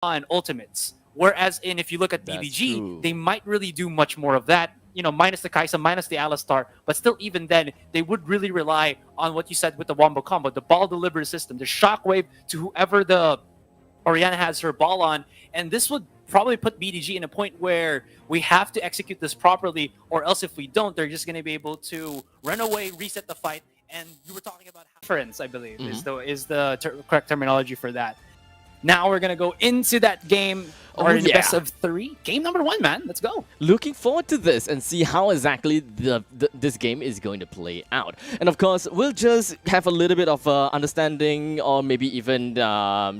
on ultimates. Whereas if you look at BDG, they might really do much more of that. Minus the Kaisa, minus the Alistar, but still, even then, they would really rely on what you said with the Wombo combo, the ball delivery system, the shockwave to whoever the Orianna has her ball on, and this would probably put BDG in a point where we have to execute this properly, or else if we don't, they're just going to be able to run away, reset the fight, and you were talking about difference, I believe, is the correct terminology for that. Now we're going to go into that game, or in the best of 3. Game number 1, man. Let's go. Looking forward to this and see how exactly this game is going to play out. And of course, we'll just have a little bit of understanding, or maybe even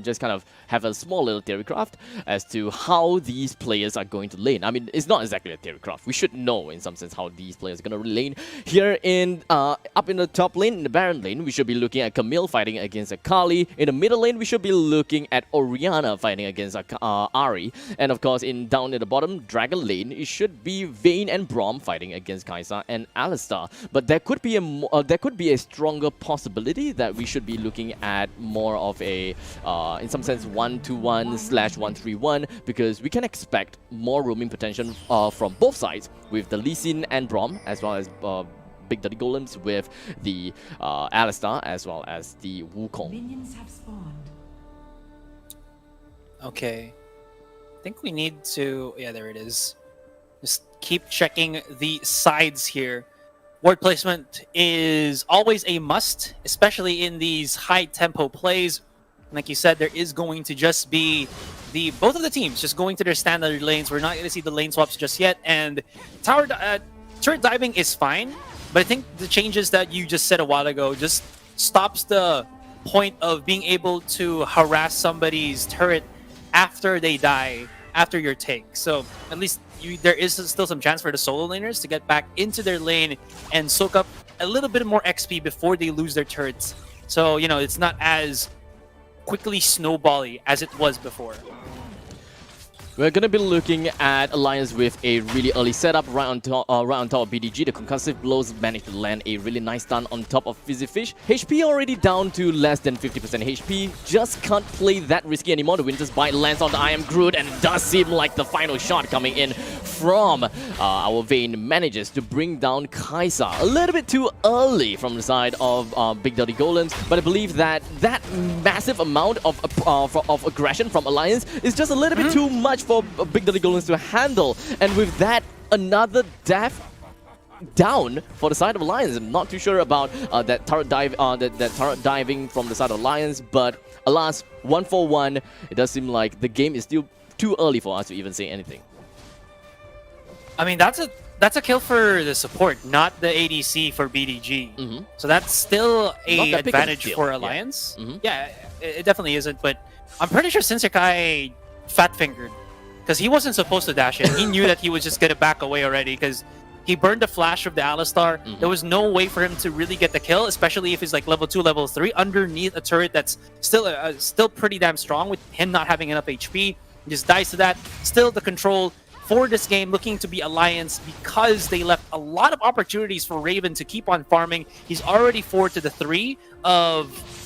just kind of have a small little theorycraft as to how these players are going to lane. I mean, it's not exactly a theorycraft. We should know, in some sense, how these players are going to lane. Here in up in the top lane, in the Baron lane, we should be looking at Camille fighting against Akali. In the middle lane, we should be looking at Orianna fighting against Ahri. And of course, down at the bottom, Dragon lane, it should be Vayne and Braum fighting against Kaisa and Alistar. But there could be a stronger possibility that we should be looking at more of a, in some sense, 1-2-1/1-3-1, because we can expect more roaming potential from both sides, with the Lee Sin and Braum, as well as Big Daddy Golems with the Alistar, as well as the Wukong. Minions have spawned. Okay. I think we need to... Yeah, there it is. Just keep checking the sides here. Ward placement is always a must, especially in these high-tempo plays. Like you said, there is going to just be both of the teams just going to their standard lanes. We're not going to see the lane swaps just yet. And turret diving is fine, but I think the changes that you just said a while ago just stops the point of being able to harass somebody's turret after they die, after your take. So at least there is still some chance for the solo laners to get back into their lane and soak up a little bit more XP before they lose their turrets. So, it's not as quickly snowbally as it was before. We're going to be looking at Alliance with a really early setup right on top of BDG. The concussive blows managed to land a really nice stun on top of Fizzy Fish. HP already down to less than 50% HP. Just can't play that risky anymore. The Winter's Bite lands on the I Am Groot, and it does seem like the final shot coming in from our Vayne manages to bring down Kaisa. A little bit too early from the side of Big Daddy Golems, but I believe that massive amount of aggression from Alliance is just a little bit too much for Big Daddy Golems to handle. And with that, another death down for the side of Alliance. I'm not too sure about that turret diving from the side of Alliance, but alas, 1-for-1. It does seem like the game is still too early for us to even say anything. I mean, that's a kill for the support, not the ADC for BDG. So that's still a advantage for Alliance. Yeah, it definitely isn't, but I'm pretty sure Shinsekai fat-fingered, because he wasn't supposed to dash in. He knew that he was just going to back away already, because he burned the flash of the Alistar. There was no way for him to really get the kill, especially if he's like level 2, level 3, underneath a turret that's still pretty damn strong, with him not having enough HP. He just dies to that. Still, the control for this game looking to be Alliance, because they left a lot of opportunities for Raven to keep on farming. He's already 4-3 of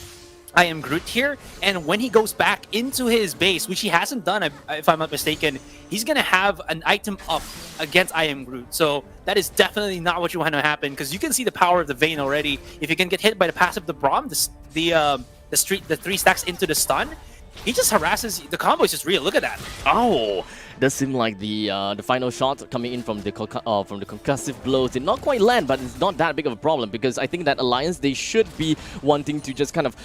I Am Groot here, and when he goes back into his base, which he hasn't done, if I'm not mistaken, he's going to have an item up against I Am Groot. So that is definitely not what you want to happen, because you can see the power of the Vayne already. If you can get hit by the passive of the Braum, the 3 stacks into the stun, he just harasses. The combo is just real. Look at that. Oh, does seem like the final shot coming in from the concussive blows did not quite land, but it's not that big of a problem, because I think that Alliance, they should be wanting to just kind of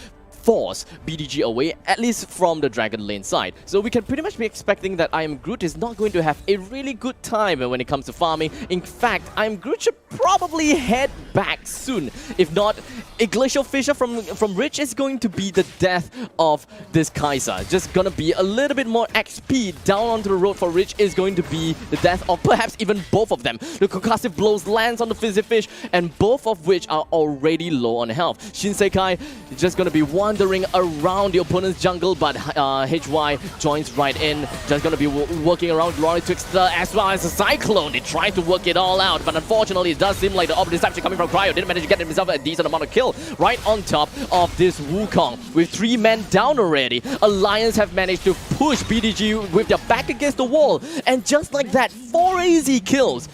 force BDG away, at least from the Dragon lane side. So we can pretty much be expecting that I Am Groot is not going to have a really good time when it comes to farming. In fact, I Am Groot should probably head back soon. If not, a Glacial Fissure from Rich is going to be the death of this Kaisa. Just gonna be a little bit more XP down onto the road for Rich is going to be the death of perhaps even both of them. The concussive blows lands on the Fizzy Fish, and both of which are already low on health. Shinsekai is just gonna be wandering around the opponent's jungle, but HY joins right in. Just gonna be working around Glory Twixter as well as a Cyclone. They try to work it all out, but unfortunately it does seem like the Orb Deception coming from Cryo didn't manage to get himself a decent amount of kill right on top of this Wukong. With 3 men down already, Alliance have managed to push BDG with their back against the wall. And just like that, 4 easy kills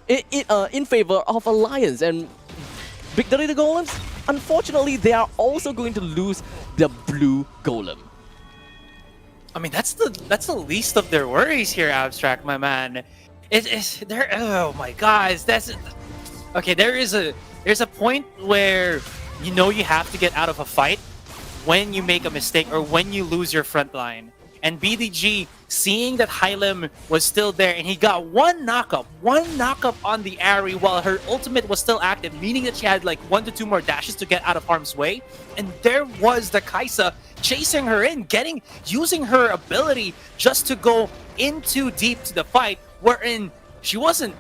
in favor of Alliance. And Victory the Golems, unfortunately, they are also going to lose the blue Golem. I mean, that's the least of their worries here, Abstract, my man. Oh my guys, that's okay. There's a point where you know you have to get out of a fight when you make a mistake or when you lose your front line. And BDG, seeing that Hylim was still there and he got one knockup on the Ahri while her ultimate was still active, meaning that she had like 1 to 2 more dashes to get out of harm's way. And there was the Kai'Sa chasing her in, using her ability just to go in too deep to the fight, wherein she wasn't.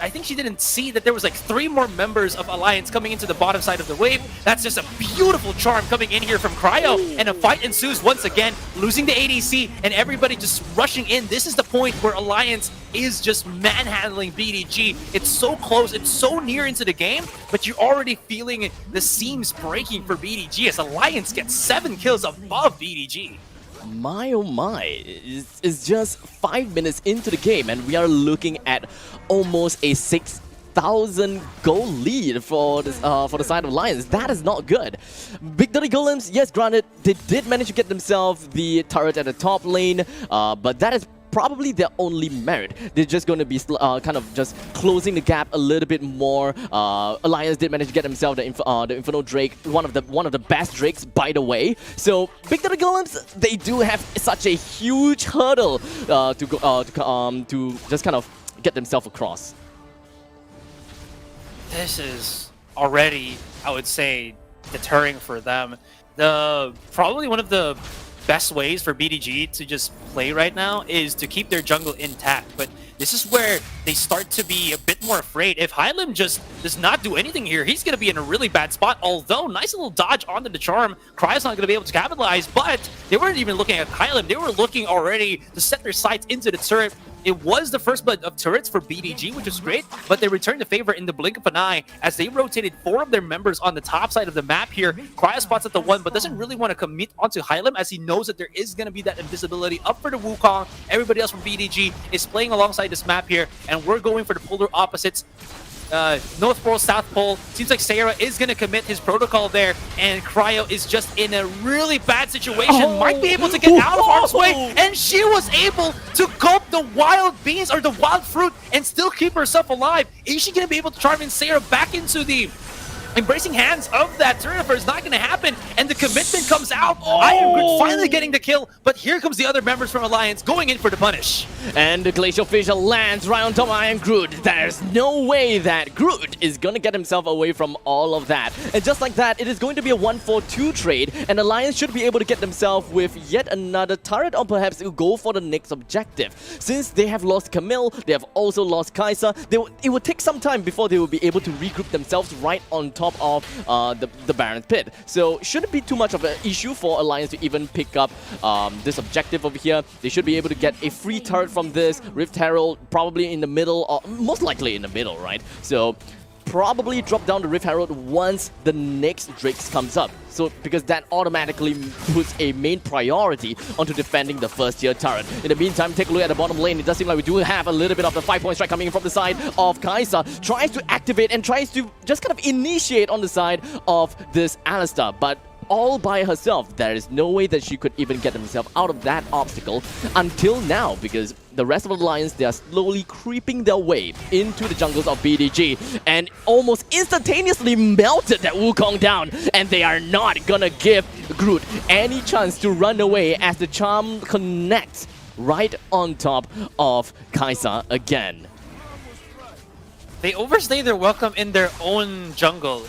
I think she didn't see that there was like 3 more members of Alliance coming into the bottom side of the wave. That's just a beautiful charm coming in here from Cryo, and a fight ensues once again, losing the ADC and everybody just rushing in. This is the point where Alliance is just manhandling BDG. It's so close, it's so near into the game, but you're already feeling the seams breaking for BDG as Alliance gets 7 kills above BDG. My oh my, it's just 5 minutes into the game and we are looking at almost a 6,000 goal lead for the side of Alliance. That is not good. Big Dirty Golems, yes, granted, they did manage to get themselves the turret at the top lane, but that is probably their only merit. They're just going to be kind of just closing the gap a little bit more. Alliance did manage to get themselves the Inferno Drake, one of the best Drakes, by the way. So Big Dirty Golems, they do have such a huge hurdle to just kind of get themselves across. This is already, I would say, deterring for them. Probably one of the best ways for BDG to just play right now is to keep their jungle intact, but this is where they start to be a bit more afraid. If Hylim just does not do anything here, he's going to be in a really bad spot, although nice little dodge onto the charm. Cryo's not going to be able to capitalize, but they weren't even looking at Hylim. They were looking already to set their sights into the turret. It was the first blood of turrets for BDG, which is great, but they returned the favor in the blink of an eye as they rotated 4 of their members on the top side of the map here. Cryo spots at the 1, but doesn't really want to commit onto Hylim as he knows that there is going to be that invisibility up for the Wukong. Everybody else from BDG is playing alongside this map here, and we're going for the polar opposites. North Pole, South Pole. Seems like Sarah is going to commit his protocol there, and Cryo is just in a really bad situation. Might be able to get out of harm's way, and she was able to gulp the wild beans or the wild fruit and still keep herself alive. Is she going to be able to charm in Sarah back into the embracing hands of that turret? It's not going to happen, and the commitment comes out. Iron Groot finally getting the kill, but here comes the other members from Alliance going in for the punish. And the Glacial Fissure lands right on top of Iron Groot. There's no way that Groot is going to get himself away from all of that. And just like that, it is going to be a 1-4-2 trade, and Alliance should be able to get themselves with yet another turret, or perhaps go for the next objective. Since they have lost Camille, they have also lost Kai'Sa. It will take some time before they will be able to regroup themselves right on top of the Baron's Pit. So shouldn't be too much of an issue for Alliance to even pick up this objective over here. They should be able to get a free turret from this. Rift Herald probably in the middle, or most likely in the middle, right? So probably drop down the Rift Herald once the next Drakes comes up. So because that automatically puts a main priority onto defending the first tier turret. In the meantime, take a look at the bottom lane. It does seem like we do have a little bit of the 5-point strike coming in from the side of Kai'Sa. Tries to activate and tries to just kind of initiate on the side of this Alistar, but all by herself. There is no way that she could even get herself out of that obstacle until now, because the rest of the Alliance, they are slowly creeping their way into the jungles of BDG and almost instantaneously melted that Wukong down, and they are not gonna give Groot any chance to run away as the charm connects right on top of Kai'Sa again. They overstay their welcome in their own jungle.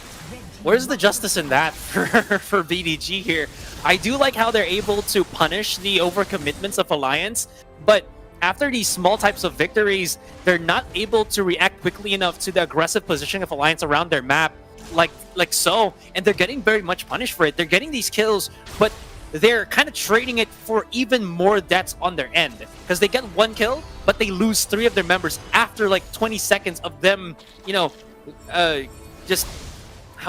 Where's the justice in that for BDG here? I do like how they're able to punish the overcommitments of Alliance, but after these small types of victories, they're not able to react quickly enough to the aggressive positioning of Alliance around their map, like so, and they're getting very much punished for it. They're getting these kills, but they're kind of trading it for even more deaths on their end, because they get 1 kill, but they lose 3 of their members after like 20 seconds of them, you know, just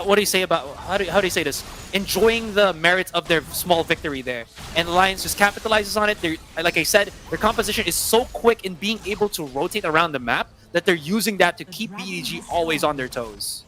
what do you say about how do you say this? Enjoying the merits of their small victory there, and Alliance just capitalizes on it. They're, like I said, their composition is so quick in being able to rotate around the map that they're using that to keep BDG always on their toes.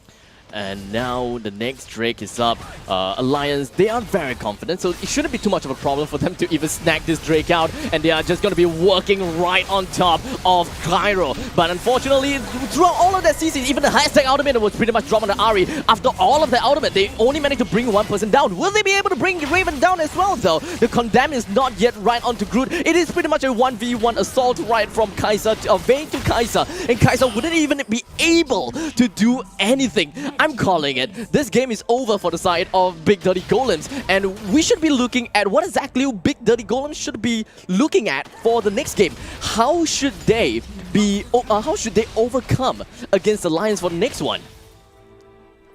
And now the next Drake is up. Alliance, they are very confident, so it shouldn't be too much of a problem for them to even snag this Drake out, and they are just going to be working right on top of Cairo. But unfortunately, throughout all of that season, even the highest tech ultimate was pretty much dropped on the Ari. After all of the ultimate, they only managed to bring one person down. Will they be able to bring Raven down as well, though? The Condemn is not yet right onto Groot. It is pretty much a 1v1 assault right from Kai'Sa, Vayne to Kai'Sa, and Kai'Sa wouldn't even be able to do anything. I'm calling it. This game is over for the side of Big Dirty Golems, and we should be looking at what exactly Big Dirty Golems should be looking at for the next game. How should they be? How should they overcome against Alliance for the next one?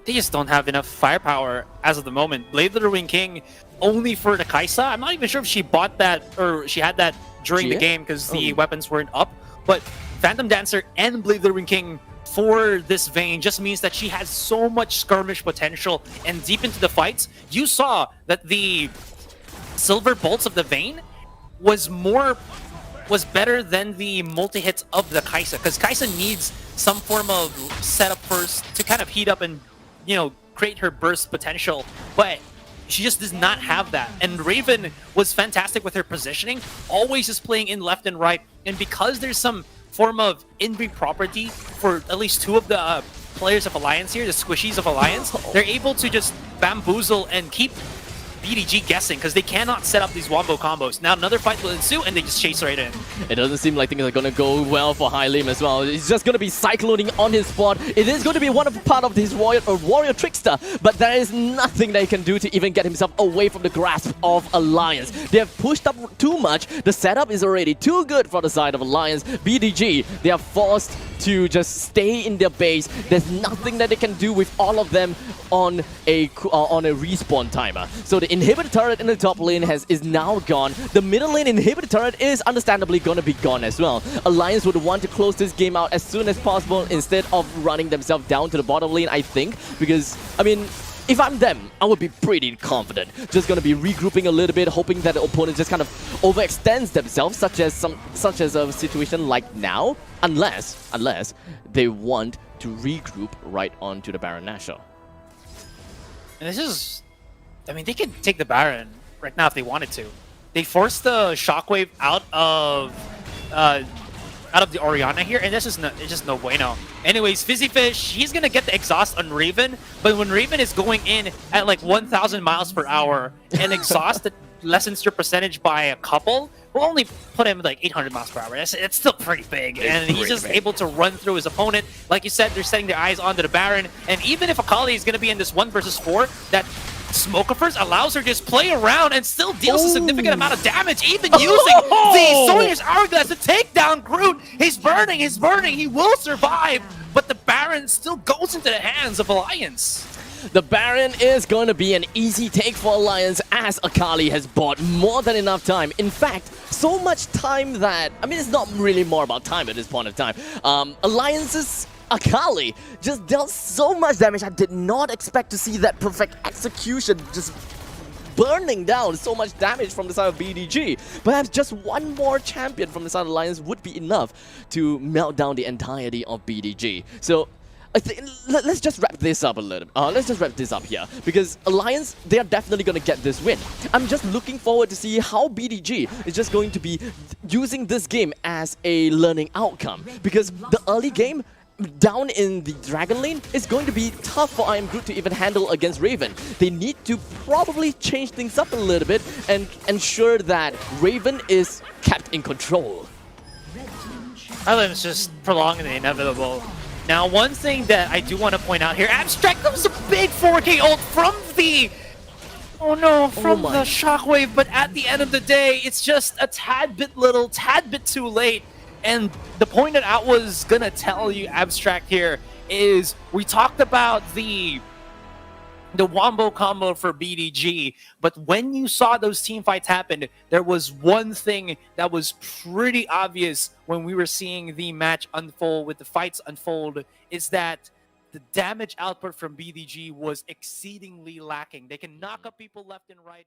They just don't have enough firepower as of the moment. Blade of the Ruined King only for the Kai'Sa. I'm not even sure if she bought that or she had that during the game because the weapons weren't up. But Phantom Dancer and Blade of the Ruined King for this Vayne just means that she has so much skirmish potential, and deep into the fights, you saw that the Silver Bolts of the Vayne was better than the multi-hits of the Kai'Sa, because Kai'Sa needs some form of setup first to kind of heat up and, you know, create her burst potential, but she just does not have that. And Raven was fantastic with her positioning, always just playing in left and right, and because there's some form of in-ring property for at least two of the players of Alliance here, the squishies of Alliance, they're able to just bamboozle and keep BDG guessing because they cannot set up these wombo combos. Now another fight will ensue and they just chase right in. It doesn't seem like things are going to go well for Hylim as well. He's just going to be cycloning on his spot. It is going to be part of his warrior trickster, but there is nothing that he can do to even get himself away from the grasp of Alliance. They have pushed up too much. The setup is already too good for the side of Alliance. BDG, they are forced to just stay in their base. There's nothing that they can do with all of them on a respawn timer. So the inhibitor turret in the top lane is now gone. The middle lane inhibitor turret is understandably going to be gone as well. Alliance would want to close this game out as soon as possible instead of running themselves down to the bottom lane, I think. Because, I mean, if I'm them, I would be pretty confident. Just gonna be regrouping a little bit, hoping that the opponent just kind of overextends themselves, such as a situation like now, unless they want to regroup right onto the Baron Nashor. And this is, I mean, they could take the Baron right now if they wanted to. They forced the Shockwave out of the Orianna here, and this is it's just no bueno. Anyways, Fizzy Fish, he's gonna get the exhaust on Raven, but when Raven is going in at like 1,000 miles per hour, and exhaust that lessens your percentage by a couple, will only put him like 800 miles per hour. It's still pretty big, and he's just able to run through his opponent. Like you said, they're setting their eyes onto the Baron, and even if Akali is gonna be in this 1 versus 4, that Smokiverse allows her to just play around and still deals a significant amount of damage, even using the Sawyer's Hourglass to take down Groot. He's burning, he will survive, but the Baron still goes into the hands of Alliance. The Baron is going to be an easy take for Alliance as Akali has bought more than enough time. In fact, so much time that, I mean, it's not really more about time at this point of time. Alliance's Akali just dealt so much damage. I did not expect to see that perfect execution, just burning down so much damage from the side of BDG. Perhaps just one more champion from the side of Alliance would be enough to melt down the entirety of BDG. So I think let's just wrap this up a little. Let's just wrap this up here, because Alliance, they are definitely going to get this win. I'm just looking forward to see how BDG is just going to be using this game as a learning outcome, because the early game down in the Dragon Lane is going to be tough for I Am Groot to even handle against Raven. They need to probably change things up a little bit and ensure that Raven is kept in control. Hylim's just prolonging the inevitable. Now, one thing that I do want to point out here, Abstract, that was a big 4K ult from the... Oh no, from the Shockwave, but at the end of the day, it's just a tad bit too late. And the point that I was gonna tell you, Abstract, here is we talked about the wombo combo for BDG, but when you saw those team fights happen, there was one thing that was pretty obvious when we were seeing the match unfold, with the fights unfold, is that the damage output from BDG was exceedingly lacking. They can knock up people left and right.